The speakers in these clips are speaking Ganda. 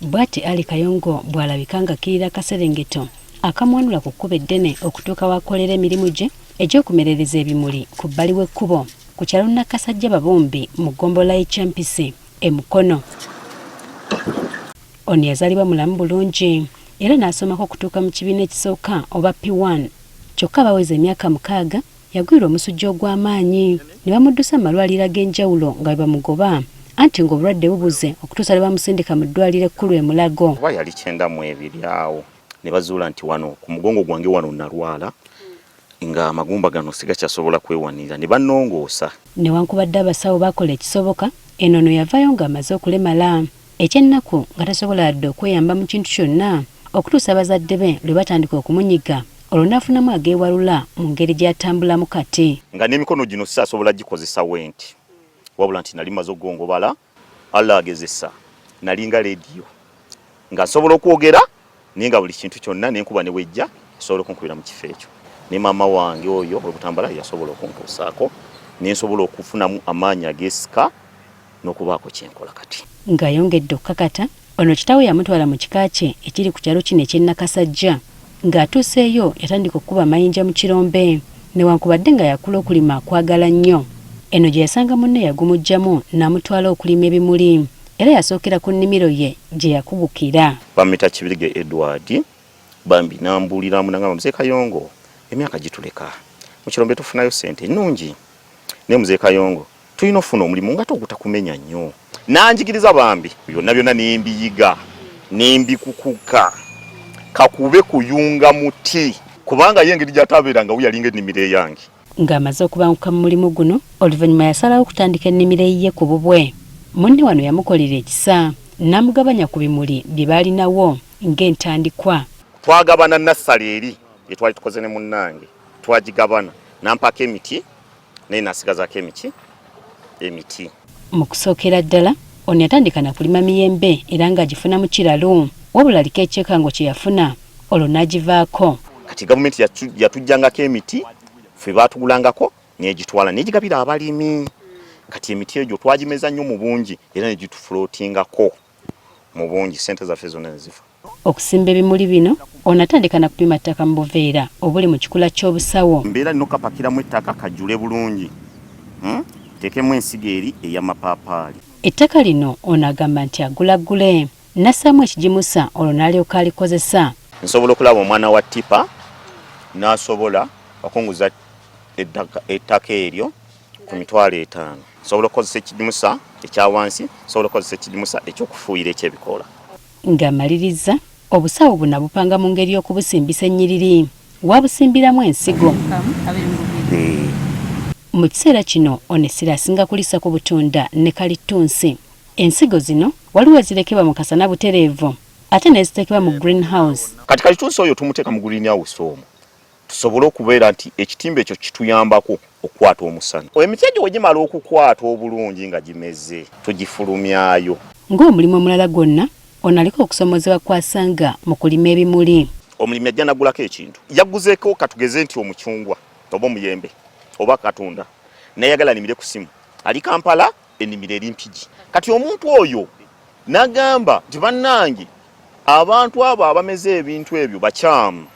Bwati Ali Kayongo bw'alabikanga kirira Kaserengeto akamwanula ku kkubo eddene okutuuka wakolera emirimu gye egy'okumerereza ebimuli ku bbali w'ekkubo ku kyalo Nakasajja Babombi mu ggombolola y'e Kyampisi e Mukono. Ono yazaalibwa mulamu bulungi era n'asomako okutuuka mu kibiina ekisooka oba P1 kyokka baweza emyaka 6 yagwirwa omusujja ogw'amaanyi ne bamuddusa mu malwaliro ag'enjawulo nga bamugoba anti ng'obulwadde bubuze okutuusa lwe bamusindika mu ddwaliro ekkulu e Mulago. Kuba yali 92 awo ne bazuula nti wano ku mugongo gwange wano nalwala nga amagumba gano sigakyasobola kwewanira ne bannongoosa. Newankubadde abasawo bakola ekisoboka enono yavaayo ng'amaze okulemala ekyennaku nga tasobola dde okweyamba mu kintu kyonna okutuusa abazadde be lwe batandika okumunyiga olwo n'afunamu ageewalula mu ngeri gy'atambulamu kati. Nga n'emikono gino saasobola gikozesa wenti wabula nti nali maze okugongobala Allah agezesa nalinga rediyo nga nsobola okwogera naye nga buli kintu kyonna n'enkuba ne wejja esobola okunkubira mu kifo ekyo. Ne maama wange oyo olw'okutambula yasobola okuntuusaako nensobola okufunamu amaanyi ageesika n'okubaako kyenkola kati. Ng'ayongedde okukakata ono kitaawe yamutwala mu kika kye ekiri ku kyalo kino eky'e Nakasajja ng'atuuseeyo yatandika okukuba amayinja mu kirombe newankubadde nga yakula okulima akwagala nnyo. Eno gye yasanga munne yagumujjamu n'amutwala okulima ebimuli era yasookera ku nnimiro ye gye yakugukira. Bamita Kibirige Edward bambi n'ambuuliramu n'angamba Mzee Kayongo emyaka gituleka mu kirombe tufunayo ssente nnungi ne Mzee Kayongo tulina ofuna omulimu nga togutakumenya nnyo n'anjigiriza bambi byonna byonna nembiyiga nembikukuka kakube kuyunga muti kubanga ye engeri gy'atabeeranga wuyalinga ennimiro eyange. Ng'amaze okubanguka mu mulimu guno oluvannyuma yasalawo okutandika ennimiro eyiye ku bubwe. Munne wano yamukolera ekisa n'amugabanya ku bimuli bye baalinawo ng'entandikwa. Twagabana nassale eri etwali tukoze ne munnange twagigabana nampako emiti naye nasigazaako emiti. Mu kusookera ddala ono yatandika na kulima miyembe era ng'agifuna mu kiralo wabula aliko ekyekango kye yafuna olwo n'agivaako. Kati gavumenti yatujjangako emiti ffe baatugulangako negitwala negigabira abalimi. Kati emiti egyo twagimeza nnyo mu bungi era negitufulootingako mu bungi ssente zaffe zonna nezifa. Okusimba ebimuli bino ono atandika na kupima ttaka mu buveera obuli mu kikula ky'obusawo. Mbeera nino kapakiramu ettaka kajjule bulungi tekemu ensigo eri ey'amapaapaali. Ettaka lino ono agamba nti agulagule nassaamu ekigimusa olwo n'alyoka alikozesa. Nsobola okulaba omwana wa ttipa n'asobola okunguza ettaka eryo ku $5,000. Nsobola okukozesa ekigimusa ekya wansi, nsobola okukozesa ekigimusa eky'okufuuyira ekyebikoola. Ng'amaliriza obusawo buno bupanga mu ngeri y'okubusimbisa ennyiriri wabusimbiramu ensigo. Mu kiseera kino ono essira asinga kulisa ku butunda ne kalittunsi. Ensigo zino waliwo ezirekebwa mu kasana butereevu ate n'eziteekebwa mu greenhouse. Kati kalittunsi oyo tumuteeka mu greenhouse omwo tusobole okubeera nti ekitimba ekyo kituyambako okukwata omusana. Emiti egyo bwe gimala okukwata obulungi nga gimeze tugifulumyayo. Ng'omulimu omulala gwonna ono aliko okusomozebwa kwasanga mu kulima ebimuli. Omulimi ajja nagulako ekintu yaguzeeko katugeze nti omucungwa oba omuyembe oba katunda nayagala nimire ku simu ali Kampala ennimiro eri Mpigi. Kati omuntu oyo nagamba nti bannange abantu abo abameze ebintu ebyo bakyamu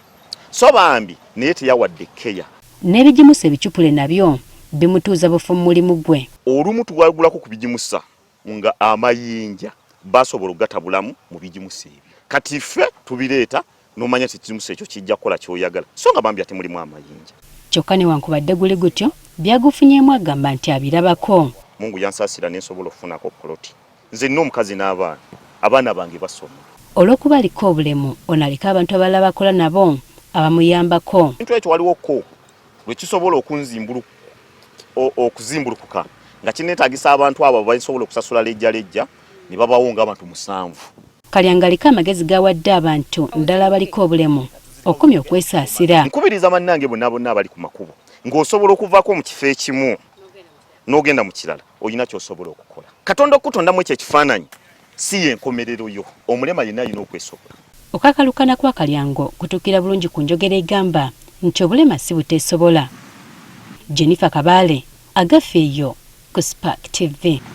so bambi naye teyawadde keya. N'ebigimusa ebicupule nabyo bimutuuza bufu mu mulimu gwe. Olumu tuwagulako ku bigimusa nga amayinja basobola okugatabulamu mu bigimusa ebyo. Kati ffe tubireeta n'omanya nti ekigimusa ekyo kijja kukola ky'oyagala so nga bambi ate mulimu amayinja. Kyokka newankubadde guli gutyo byagufunyeemu agamba nti abirabako. Mungu yansaasira nensobola okufunako poloti. Nze nno omukazi n'abaana abaana bange basoma. Olw'okuba aliko obulemu ono aliko abantu abalala bakola nabo abamuyambako. Kintu ekyo waliwoko lwe kisobola okuzimbulukuka nga kineetaagisa abantu abo basobola okusasula lejja ne babawo ng'abantu 7. Kalyanga aliko amagezi gawadde abantu ndala abaliko obulemu okumya okwesaasira. Nkubiriza bannange bonna abali ku makubo ng'osobola okuvaako mu kifo ekimu n'ogenda mu kirala olina ky'osobola okukola. Katonda okutondamu ekyo ekifaananyi si y'enkomerero yo omulema yenna alina okwesobola. Okakalukana kwa Kalyango kutuukira bulungi ku njogera egamba nti obulema si buteesobola. Jennifer Kabale agafeeyo ku Spark TV.